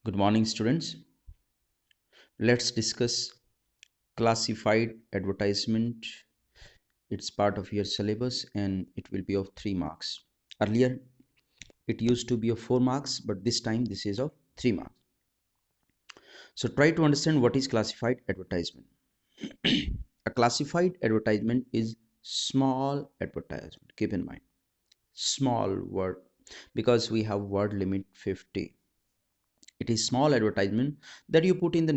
Good morning, students. Let's discuss classified advertisement. It's part of your syllabus and it will be of 3 marks. Earlier, it used to be of 4 marks, but this time this is of 3 marks. So try to understand what is classified advertisement. A classified advertisement is small advertisement. Keep in mind, small word, because we have word limit 50. It is small advertisement that you put in the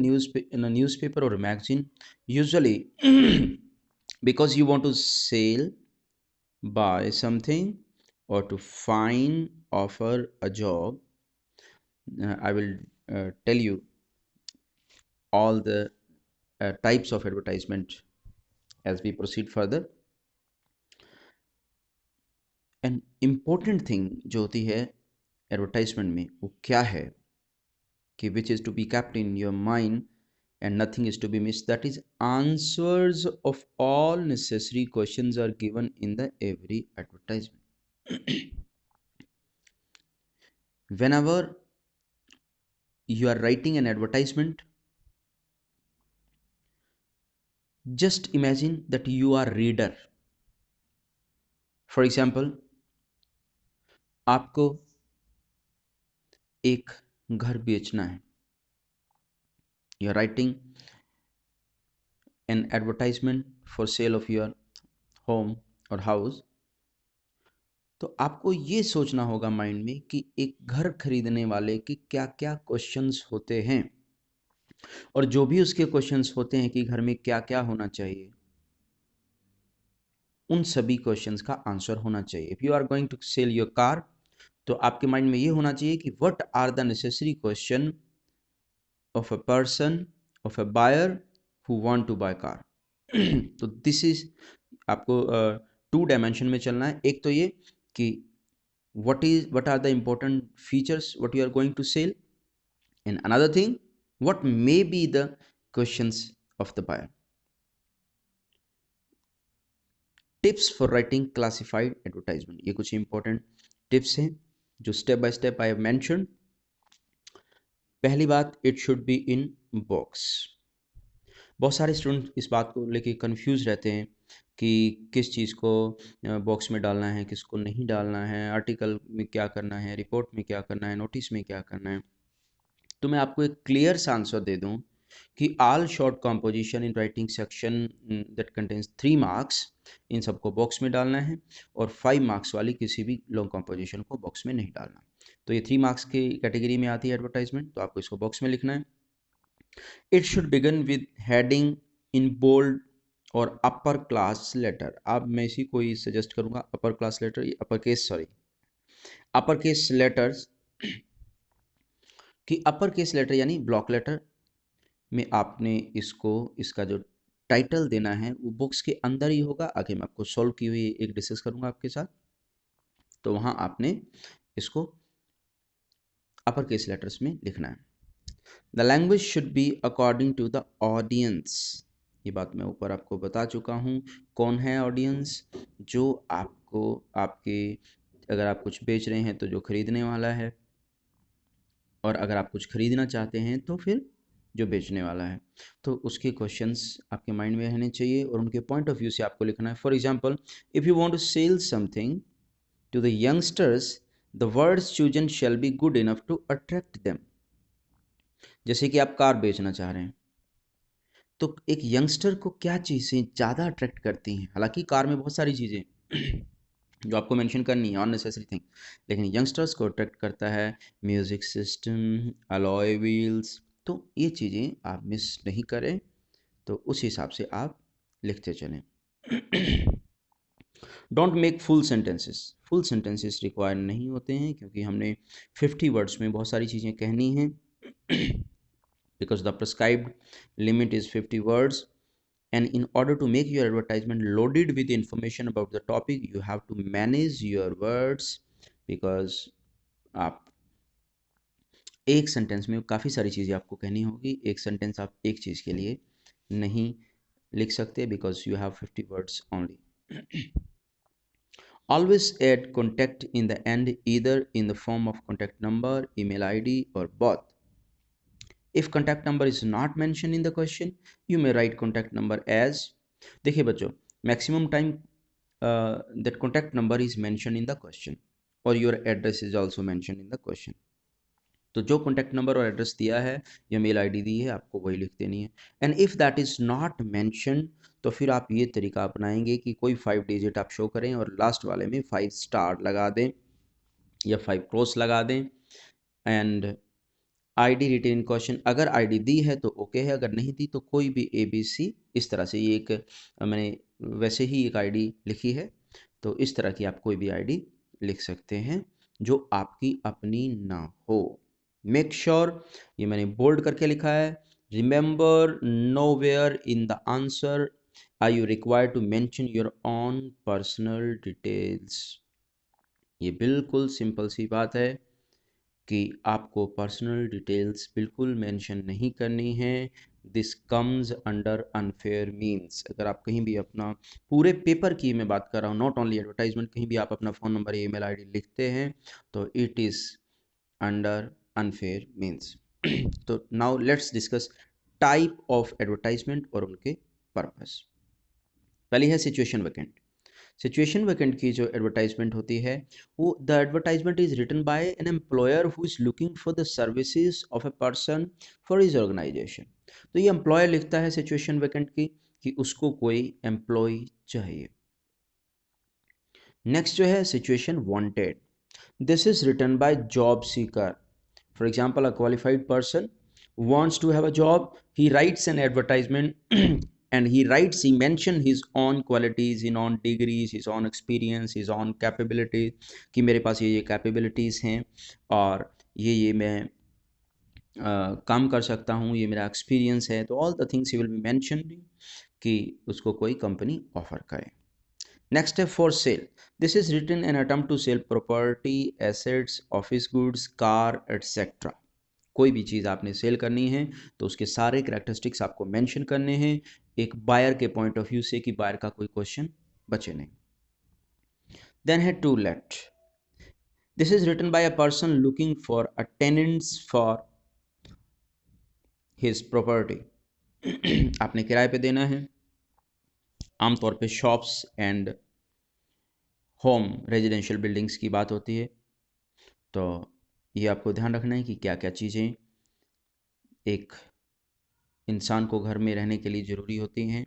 in a newspaper or a magazine, usually because you want to sell, buy something, or to find, offer a job. I will tell you all the types of advertisement as we proceed further. An important thing जो होती है advertisement में वो क्या है कि which is to be kept in your mind and nothing is to be missed, that is answers of all necessary questions are given in the every advertisement. Whenever you are writing an advertisement, just imagine that you are reader. For example, आपको एक घर बेचना है, you are writing an advertisement for sale of your home or house. तो आपको ये सोचना होगा माइंड में कि एक घर खरीदने वाले के क्या क्या क्वेश्चंस होते हैं, और जो भी उसके क्वेश्चंस होते हैं कि घर में क्या क्या होना चाहिए, उन सभी क्वेश्चंस का आंसर होना चाहिए. If you are going to sell your car, तो आपके माइंड में ये होना चाहिए कि what are the necessary question of a person, of a buyer who want to buy car. तो दिस इज आपको टू डायमेंशन में चलना है. एक तो ये कि what are the important features what you are going to sell, and another thing, what may be the questions of the buyer. Tips for writing classified advertisement, ये कुछ इंपॉर्टेंट टिप्स हैं जो step by step I have mention. पहली बात, it should be in box. बहुत सारे student इस बात को लेके कंफ्यूज रहते हैं कि किस चीज़ को बॉक्स में डालना है, किसको नहीं डालना है, आर्टिकल में क्या करना है, रिपोर्ट में क्या करना है, नोटिस में क्या करना है. तो मैं आपको एक क्लियर सा आंसर दे दूं कि all short composition in writing section that contains 3 marks, इन सबको बॉक्स में डालना है, और 5 मार्क्स वाली किसी भी लॉन्ग कॉम्पोजिशन को बॉक्स में नहीं डालना. तो ये 3 मार्क्स की कैटेगरी में आती है एडवर्टाइजमेंट, तो आपको इसको बॉक्स में लिखना है. It should begin with heading in bold और अपर क्लास लेटर. अब मैं इसी को ही सजेस्ट करूंगा, upper class letter, upper case letters कि अपर केस लेटर यानी ब्लॉक लेटर में आपने इसका जो टाइटल देना है वो बुक्स के अंदर ही होगा. आगे मैं आपको सॉल्व की हुई एक डिस्कस करूंगा आपके साथ, तो वहां आपने इसको अपर केस लेटर्स में लिखना है. The language should be according to the audience. ये बात मैं ऊपर आपको बता चुका हूँ. कौन है ऑडियंस? जो आपको आपके, अगर आप कुछ बेच रहे हैं तो जो खरीदने वाला है, और अगर आप कुछ खरीदना चाहते हैं तो फिर जो बेचने वाला है. तो उसके क्वेश्चंस आपके माइंड में रहने चाहिए और उनके पॉइंट ऑफ व्यू से आपको लिखना है. For example, if you want to sell something to the youngsters, the words chosen shall be good enough to attract them. जैसे कि आप कार बेचना चाह रहे हैं, तो एक यंगस्टर को क्या चीज़ें ज़्यादा अट्रैक्ट करती हैं? हालांकि कार में बहुत सारी चीज़ें जो आपको मेंशन करनी है, अननेसेसरी थिंग, लेकिन यंगस्टर्स को अट्रैक्ट करता है म्यूज़िक सिस्टम, अलॉय व्हील्स. तो ये चीज़ें आप मिस नहीं करें, तो उस हिसाब से आप लिखते चलें. Don't make full sentences. Full sentences require नहीं होते हैं, क्योंकि हमने 50 वर्ड्स में बहुत सारी चीज़ें कहनी हैं. Because the prescribed limit is 50 words, and in order to make your advertisement loaded with information about the topic, you have to manage your words, because आप एक सेंटेंस में काफ़ी सारी चीज़ें आपको कहनी होगी. एक सेंटेंस आप एक चीज़ के लिए नहीं लिख सकते, because you have 50 words only. Always add contact in the end, either in the form of contact number, email ID, or both. If contact number is not mention in the question you may write contact number as, देखिए बच्चों, maximum time that contact number is mention in the question और your address is also mention in the question. तो जो contact number और address दिया है या mail ID दी है आपको वही लिख देनी है। And if that is not mention तो फिर आप ये तरीका अपनाएंगे कि कोई 5 डिजिट आप शो करें और लास्ट वाले में 5 स्टार लगा दें या 5 क्रॉस लगा दें। And ID written in question, अगर आईडी दी है तो ओके है, अगर नहीं दी तो कोई भी ABC इस तरह से, ये एक मैंने वैसे ही एक आईडी लिखी है, तो इस तरह की आप कोई भी आईडी लिख सकते हैं जो आपकी अपनी ना हो। मेक श्योर, ये मैंने बोल्ड करके लिखा है, remember nowhere in the answer are you required to mention your own personal details. ये बिल्कुल सिंपल सी बात है कि आपको पर्सनल डिटेल्स बिल्कुल मेंशन नहीं करनी है। This comes under unfair means. अगर आप कहीं भी अपना पूरे पेपर की मैं बात कर रहा हूँ, नॉट ओनली एडवर्टाइजमेंट, कहीं भी आप अपना फ़ोन नंबर या ईमेल आईडी लिखते हैं तो it is under unfair means. तो now let's discuss type of advertisement और उनके पर्पस। पहली है सिचुएशन वैकेंट। सिचुएशन वैकेंट की जो एडवर्टाइजमेंट होती है वो the advertisement is written by an employer who is looking for the services of a person for his organisation. तो ये एम्प्लॉयर लिखता है सिचुएशन वैकेंट की कि उसको कोई एम्प्लॉय चाहिए। नेक्स्ट जो है situation wanted, this is written by job seeker. For example, a qualified person wants to have a job, he writes an advertisement and he mention his own qualities, his own degrees, his own experience, his own capabilities कि मेरे पास ये capabilities हैं और ये मैं काम कर सकता हूँ, ये मेरा एक्सपीरियंस है। तो all the things he will be mentioning कि उसको कोई कंपनी ऑफर करे। नेक्स्ट है for sale, this is written an attempt to sell property, assets, office goods, car etcetera. कोई भी चीज़ आपने सेल करनी है तो उसके सारे करैक्टरिस्टिक्स आपको मेंशन करने हैं एक बायर के पॉइंट ऑफ व्यू से कि बायर का कोई क्वेश्चन बचे नहीं। देन है to let, this is written by a person looking for a tenants for his property. आपने किराए पे देना है, आमतौर पे shops and home residential buildings की बात होती है। तो ये आपको ध्यान रखना है कि क्या क्या चीज़ें एक इंसान को घर में रहने के लिए ज़रूरी होती हैं,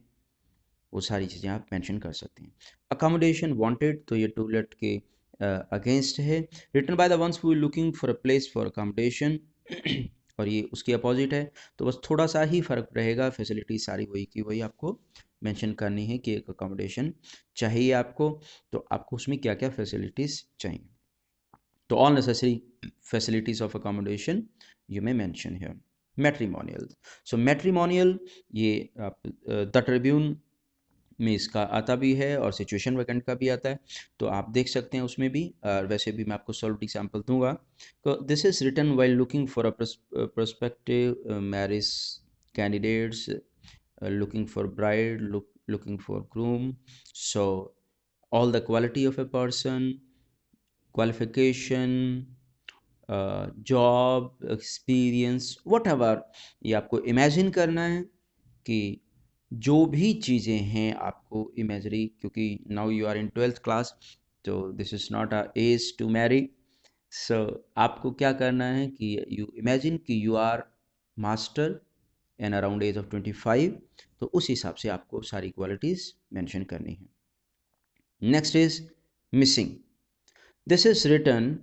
वो सारी चीज़ें आप मेंशन कर सकते हैं। अकोमोडेशन वांटेड, तो ये टू लेट के अगेंस्ट है, written by the ones who looking for a place for accommodation और ये उसकी अपोजिट है। तो बस थोड़ा सा ही फ़र्क रहेगा, फैसिलिटी सारी वही की वही आपको मेंशन करनी है कि एक अकोमोडेशन चाहिए आपको, तो आपको उसमें क्या क्या फैसिलिटीज़ चाहिए। तो all necessary facilities of accommodation you may mention here. Matrimonial, so matrimonial ये आप द ट्रिब्यून में इसका आता भी है और सिचुएशन वैकेंट का भी आता है, तो आप देख सकते हैं उसमें भी। वैसे भी मैं आपको सॉल्व एग्जाम्पल दूंगा। तो this is written while looking for a prospective marriage candidates, looking for bride, looking for groom. So all the quality of a person, qualification, job experience, what ever, ये आपको इमेजिन करना है कि जो भी चीज़ें हैं आपको इमेजरी, क्योंकि now you are in 12th class, तो this is not a age to marry. So आपको क्या करना है कि यू इमेजिन कि you are master and around age of 25, तो उस हिसाब से आपको सारी क्वालिटीज़ मेंशन करनी है। Next is missing, this is written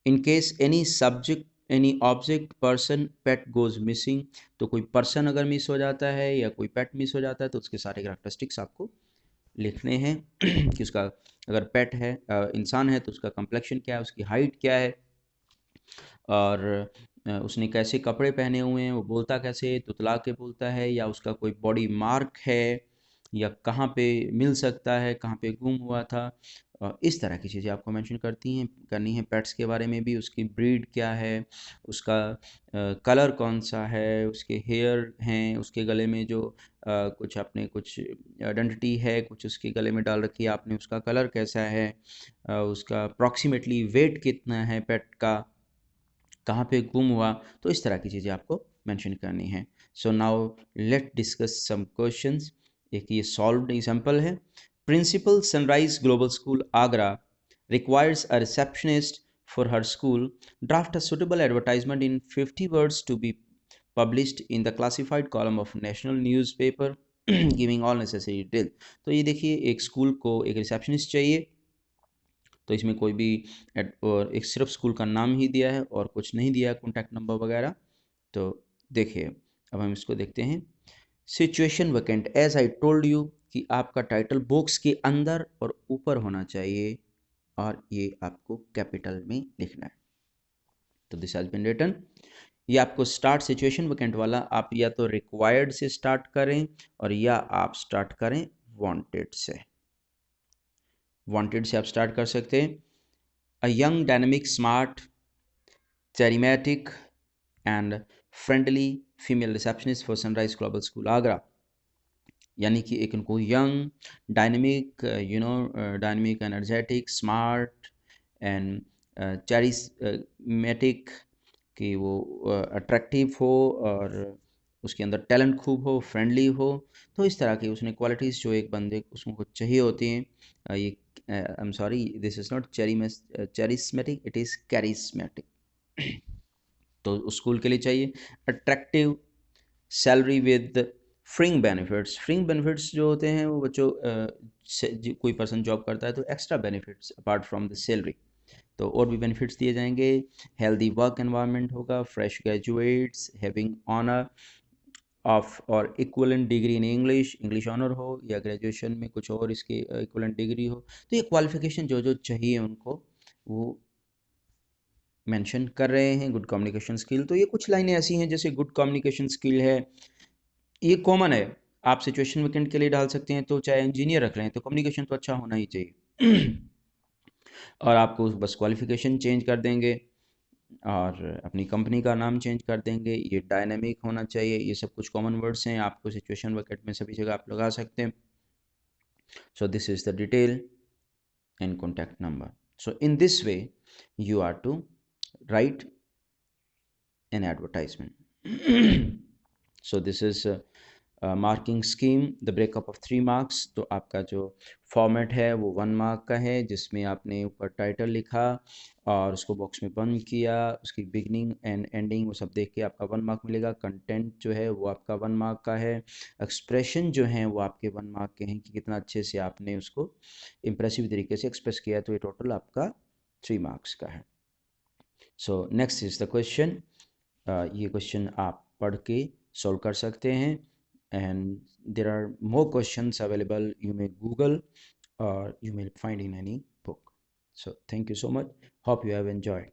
in case any subject, any object, person, pet goes missing. तो कोई पर्सन अगर मिस हो जाता है या कोई पेट मिस हो जाता है तो उसके सारे करैक्टरिस्टिक्स आपको लिखने हैं कि उसका अगर पेट है, इंसान है तो उसका कम्प्लेक्शन क्या है, उसकी हाइट क्या है, और उसने कैसे कपड़े पहने हुए हैं, वो बोलता कैसे, तुतला के बोलता है, या उसका कोई बॉडी मार्क है, या कहाँ पे मिल सकता है, कहाँ पे गुम हुआ था। इस तरह की चीज़ें आपको मेंशन करनी है। पेट्स के बारे में भी, उसकी ब्रीड क्या है, उसका कलर कौन सा है, उसके हेयर हैं, उसके गले में जो कुछ आपने कुछ आइडेंटिटी है, कुछ उसके गले में डाल रखी है आपने, उसका कलर कैसा है, उसका अप्रॉक्सीमेटली वेट कितना है पेट का, कहाँ पे गुम हुआ, तो इस तरह की चीज़ें आपको मेंशन करनी है। So now let discuss some questions. एक ये सॉल्व्ड एग्जांपल है। Principal Sunrise Global School Agra requires a receptionist for her school draft a suitable advertisement in 50 words to be published in the classified column of national newspaper giving all necessary detail। तो ये देखिए, एक school को एक receptionist चाहिए, तो इसमें कोई भी और एक सिर्फ स्कूल का नाम ही दिया है और कुछ नहीं दिया है, कॉन्टैक्ट नंबर वगैरह। तो देखिए, अब हम इसको देखते हैं। Situation vacant, as I told you कि आपका टाइटल बॉक्स के अंदर और ऊपर होना चाहिए और ये आपको कैपिटल में लिखना है। तो दिस हैज बीन रिटन। ये आपको स्टार्ट सिचुएशन वैकेंट वाला, आप या तो रिक्वायर्ड से स्टार्ट करें और या आप स्टार्ट करें वांटेड से। वांटेड से आप स्टार्ट कर सकते हैं। A young dynamic smart charismatic and friendly female receptionist for Sunrise Global School Agra. यानी कि एक उनको young dynamic dynamic energetic smart and charismatic कि वो अट्रैक्टिव हो और उसके अंदर टैलेंट खूब हो, फ्रेंडली हो। तो इस तरह की उसने क्वालिटीज़ जो एक बंदे उसको चाहिए होती हैं। ये I am sorry, this is not charismatic, it is charismatic. तो स्कूल के लिए चाहिए attractive salary with fringe benefits. Fringe benefits जो होते हैं वो बच्चों कोई पर्सन जॉब करता है तो extra benefits apart from the salary, तो और भी बेनिफिट्स दिए जाएंगे। हेल्दी वर्क एनवायरनमेंट होगा, fresh graduates having honour of और equivalent degree in English, English honour हो या ग्रेजुएशन में कुछ और इसके इक्वलेंट डिग्री हो। तो ये क्वालिफिकेशन जो जो चाहिए उनको वो मेंशन कर रहे हैं। गुड कम्युनिकेशन स्किल, तो ये कुछ लाइनें ऐसी हैं जैसे गुड कम्युनिकेशन स्किल है, ये कॉमन है, आप सिचुएशन वैकेंट के लिए डाल सकते हैं। तो चाहे इंजीनियर रख रहे हैं तो कम्युनिकेशन तो अच्छा होना ही चाहिए। और आपको बस क्वालिफिकेशन चेंज कर देंगे और अपनी कंपनी का नाम चेंज कर देंगे। ये डायनेमिक होना चाहिए, ये सब कुछ कॉमन वर्ड्स हैं, आपको सिचुएशन वैकेंट में सभी जगह आप लगा सकते हैं। So this is the detail and contact number. So in this way you are to write an advertisement. So this is marking scheme, the breakup of 3 marks. तो आपका जो फॉर्मेट है वो 1 मार्क का है, जिसमें आपने ऊपर टाइटल लिखा और उसको बॉक्स में बंद किया, उसकी बिगनिंग एंड एंडिंग वो सब देख के आपका 1 मार्क मिलेगा। कंटेंट जो है वो आपका 1 मार्क का है। एक्सप्रेशन जो हैं वो आपके 1 मार्क के हैं कि कितना अच्छे से आपने उसको इम्प्रेसिव तरीके से एक्सप्रेस किया, तो ये टोटल आपका 3 मार्क्स का है। So next is the question. ये क्वेश्चन आप पढ़ के सॉल्व कर सकते हैं। And there are more questions available, you may Google or you may find in any book. So thank you so much, hope you have enjoyed.